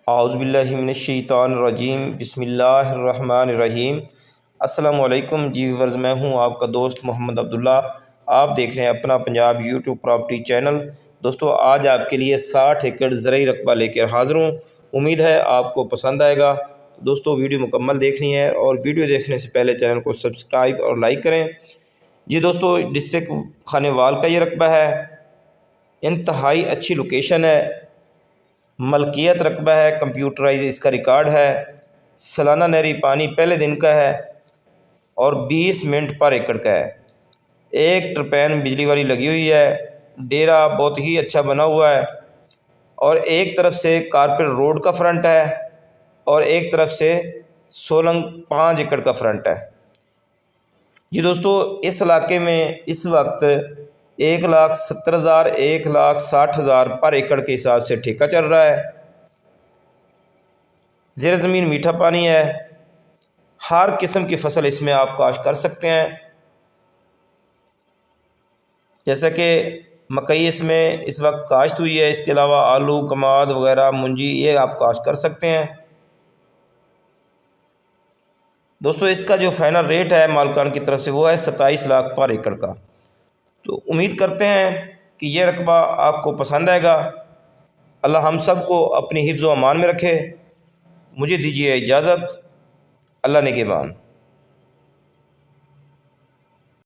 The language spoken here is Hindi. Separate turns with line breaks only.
औज़ुबिल्लाहिमिनश्शैतानिर्रजीम बिस्मिल्लाहिर्रहमानिर्रहीम। अस्सलामुअलैकुम जी व्यूअर्स, मैं हूं आपका दोस्त मोहम्मद अब्दुल्ला। आप देख रहे हैं अपना पंजाब यूट्यूब प्रॉपर्टी चैनल। दोस्तों, आज आपके लिए 60 एकड़ ज़रई रकबा लेकर हाज़िर हूँ। उम्मीद है आपको पसंद आएगा। दोस्तों, वीडियो मुकम्मल देखनी है और वीडियो देखने से पहले चैनल को सब्सक्राइब और लाइक करें। जी दोस्तों, डिस्ट्रिक्ट खानेवाल का ये रकबा है। इंतहाई अच्छी लोकेशन है, मलकियत रकबा है, कंप्यूटराइज इसका रिकॉर्ड है। सालाना नहरी पानी पहले दिन का है और 20 मिनट पर एकड़ का है। एक टरपैन बिजली वाली लगी हुई है। डेरा बहुत ही अच्छा बना हुआ है और एक तरफ से कारपेट रोड का फ्रंट है और एक तरफ से सोलंग 5 एकड़ का फ्रंट है। जी दोस्तों, इस इलाके में इस वक्त 1,70,000 1,60,000 पर एकड़ के हिसाब से ठेका चल रहा है। ज़ेर ज़मीन मीठा पानी है। हर किस्म की फसल इसमें आप काश्त कर सकते हैं, जैसे कि मकई इसमें इस वक्त काश्त हुई है। इसके अलावा आलू, कमाद वगैरह, मुंजी, ये आप काश्त कर सकते हैं। दोस्तों, इसका जो फाइनल रेट है मालकान की तरफ से वो है 27 लाख पर एकड़ का। तो उम्मीद करते हैं कि यह रकबा आपको पसंद आएगा। अल्लाह हम सब को अपनी हिफ्ज़ व अमान में रखे। मुझे दीजिए इजाज़त। अल्लाह निगहबान।